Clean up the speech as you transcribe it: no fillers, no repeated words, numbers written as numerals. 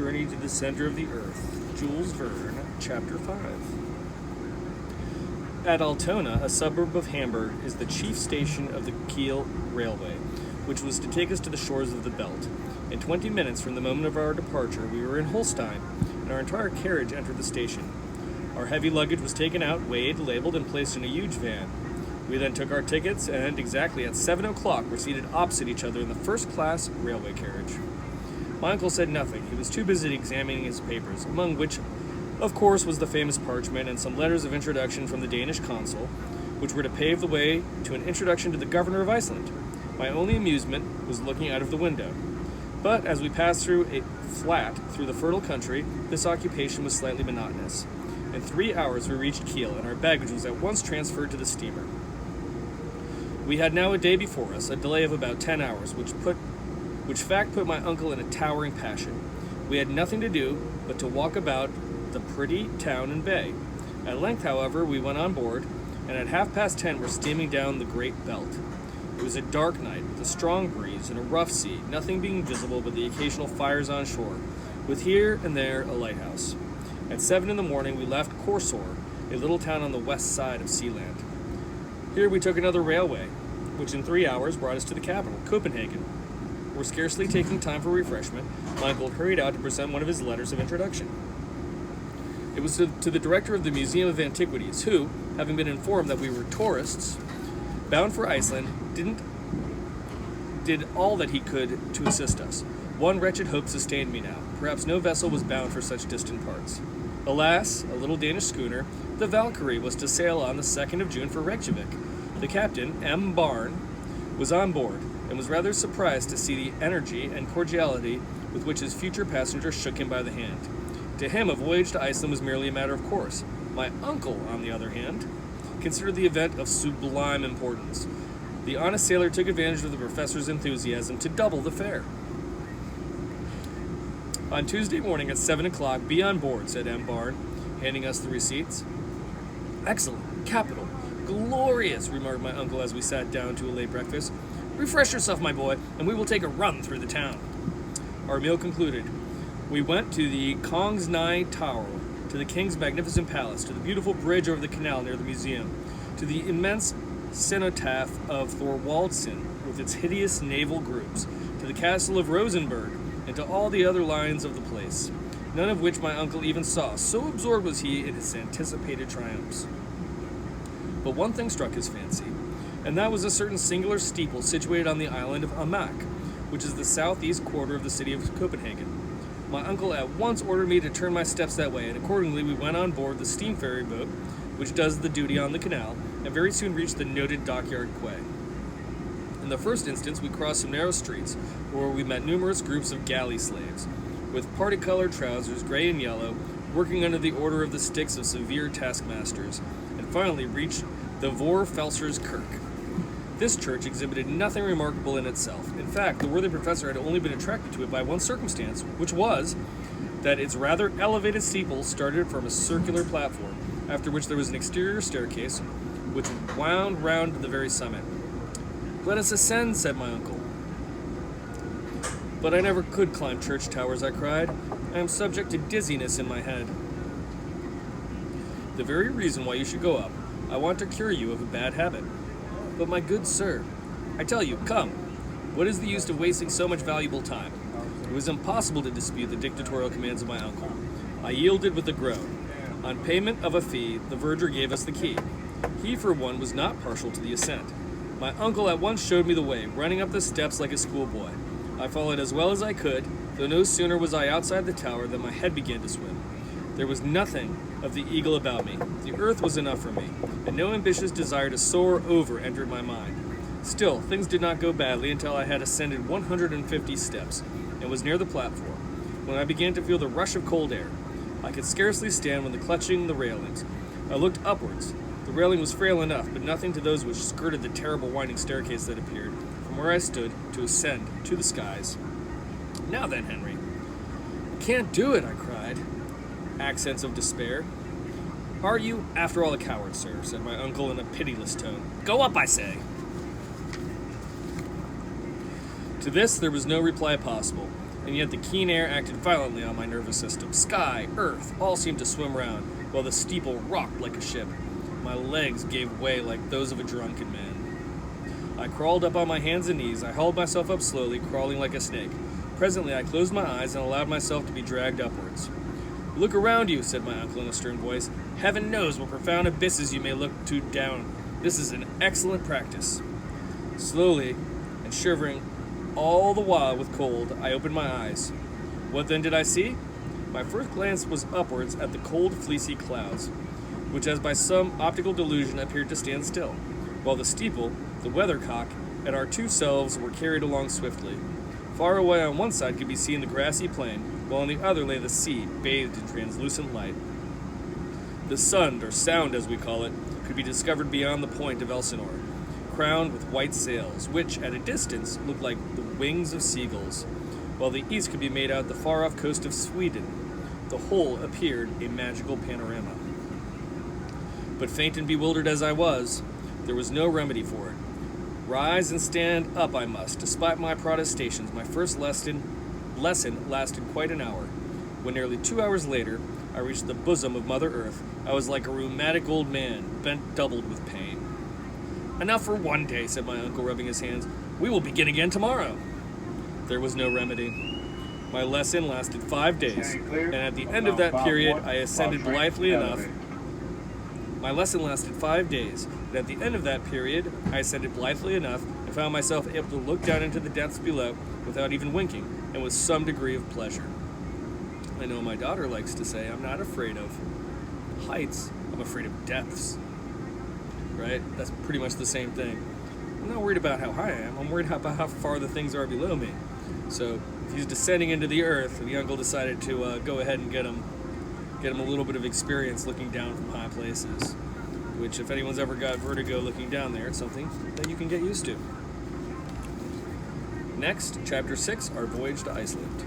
Journey to the Center of the Earth, Jules Verne, Chapter 5. At Altona, a suburb of Hamburg, is the chief station of the Kiel Railway, which was to take us to the shores of the Belt. In 20 minutes from the moment of our departure, we were in Holstein, and our entire carriage entered the station. Our heavy luggage was taken out, weighed, labeled, and placed in a huge van. We then took our tickets, and exactly at 7 o'clock were seated opposite each other in the first-class railway carriage. My uncle said nothing. He was too busy examining his papers, among which, of course, was the famous parchment and some letters of introduction from the Danish consul, which were to pave the way to an introduction to the governor of Iceland. My only amusement was looking out of the window. But as we passed through a flat through the fertile country, this occupation was slightly monotonous. In 3 hours we reached Kiel, and our baggage was at once transferred to the steamer. We had now a day before us, a delay of about 10 hours, which fact put my uncle in a towering passion. We had nothing to do but to walk about the pretty town and bay. At length, however, we went on board, and at 10:30 were steaming down the great belt. It was a dark night, with a strong breeze and a rough sea, nothing being visible but the occasional fires on shore, with here and there a lighthouse. At 7 in the morning we left Korsør, a little town on the west side of Sealand. Here we took another railway, which in 3 hours brought us to the capital, Copenhagen. We're scarcely taking time for refreshment. My uncle hurried out to present one of his letters of introduction. It was to the director of the Museum of Antiquities, who, having been informed that we were tourists bound for Iceland, did all that he could to assist us. One wretched hope sustained me now. Perhaps no vessel was bound for such distant parts. Alas, a little Danish schooner, the Valkyrie, was to sail on the 2nd of June for Reykjavik. The captain, M. Barn, was on board, and was rather surprised to see the energy and cordiality with which his future passenger shook him by the hand. To him, a voyage to Iceland was merely a matter of course. My uncle, on the other hand, considered the event of sublime importance. The honest sailor took advantage of the professor's enthusiasm to double the fare. On Tuesday morning at 7 o'clock, be on board, said M. Barn, handing us the receipts. Excellent, capital, glorious, remarked my uncle as we sat down to a late breakfast. Refresh yourself, my boy, and we will take a run through the town. Our meal concluded, we went to the Kongsnæ Tower, to the king's magnificent palace, to the beautiful bridge over the canal near the museum, to the immense cenotaph of Thorwaldsen with its hideous naval groups, to the castle of Rosenborg, and to all the other lions of the place, none of which my uncle even saw, so absorbed was he in his anticipated triumphs. But one thing struck his fancy, and that was a certain singular steeple situated on the island of Amak, which is the southeast quarter of the city of Copenhagen. My uncle at once ordered me to turn my steps that way, and accordingly we went on board the steam ferry boat, which does the duty on the canal, and very soon reached the noted dockyard quay. In the first instance, we crossed some narrow streets, where we met numerous groups of galley slaves, with parti-colored trousers, gray and yellow, working under the order of the sticks of severe taskmasters, and finally reached the Vorfelser's Kirk. This church exhibited nothing remarkable in itself. In fact, the worthy professor had only been attracted to it by one circumstance, which was that its rather elevated steeple started from a circular platform, after which there was an exterior staircase, which wound round to the very summit. Let us ascend, said my uncle. But I never could climb church towers, I cried. I am subject to dizziness in my head. The very reason why you should go up. I want to cure you of a bad habit. But my good sir, I tell you, come. What is the use of wasting so much valuable time? It was impossible to dispute the dictatorial commands of my uncle. I yielded with a groan. On payment of a fee, the verger gave us the key. He, for one, was not partial to the ascent. My uncle at once showed me the way, running up the steps like a schoolboy. I followed as well as I could, though no sooner was I outside the tower than my head began to swim. There was nothing of the eagle about me. The earth was enough for me, and no ambitious desire to soar over entered my mind. Still, things did not go badly until I had ascended 150 steps, and was near the platform, when I began to feel the rush of cold air. I could scarcely stand when clutching the railings. I looked upwards. The railing was frail enough, but nothing to those which skirted the terrible winding staircase that appeared, from where I stood, to ascend to the skies. Now then, Henry. I can't do it, I cried. Accents of despair. Are you, after all, a coward, sir? Said my uncle in a pitiless tone. Go up, I say. To this there was no reply possible. and yet the keen air acted violently on my nervous system. Sky, earth, all seemed to swim round, while the steeple rocked like a ship. My legs gave way like those of a drunken man. I crawled up on my hands and knees. I hauled myself up slowly, crawling like a snake. Presently, I closed my eyes and allowed myself to be dragged upwards. "Look around you," said my uncle in a stern voice. "Heaven knows what profound abysses you may look to down. This is an excellent practice." Slowly, and shivering all the while with cold, I opened my eyes. What then did I see? My first glance was upwards at the cold, fleecy clouds, which as by some optical delusion appeared to stand still, while the steeple, the weathercock, and our two selves were carried along swiftly. Far away on one side could be seen the grassy plain, while on the other lay the sea, bathed in translucent light. The Sund, or Sound as we call it, could be discovered beyond the point of Elsinore, crowned with white sails, which, at a distance, looked like the wings of seagulls, while the east could be made out the far-off coast of Sweden. The whole appeared a magical panorama. But faint and bewildered as I was, there was no remedy for it. Rise and stand up I must, despite my protestations. My first lesson lasted quite an hour. When nearly 2 hours later, I reached the bosom of Mother Earth, I was like a rheumatic old man, bent doubled with pain. "Enough for one day," said my uncle, rubbing his hands. "We will begin again tomorrow." There was no remedy. My lesson lasted 5 days, and at the end of that period, I ascended blithely enough. My lesson lasted 5 days, and at the end of that period, I ascended blithely enough and found myself able to look down into the depths below without even winking, and with some degree of pleasure. I know my daughter likes to say, "I'm not afraid of heights, I'm afraid of depths." Right? That's pretty much the same thing. I'm not worried about how high I am, I'm worried about how far the things are below me. So, if he's descending into the earth, the uncle decided to go ahead and get him a little bit of experience looking down from high places, which if anyone's ever got vertigo looking down there, it's something that you can get used to. Next, Chapter 6, Our Voyage to Iceland.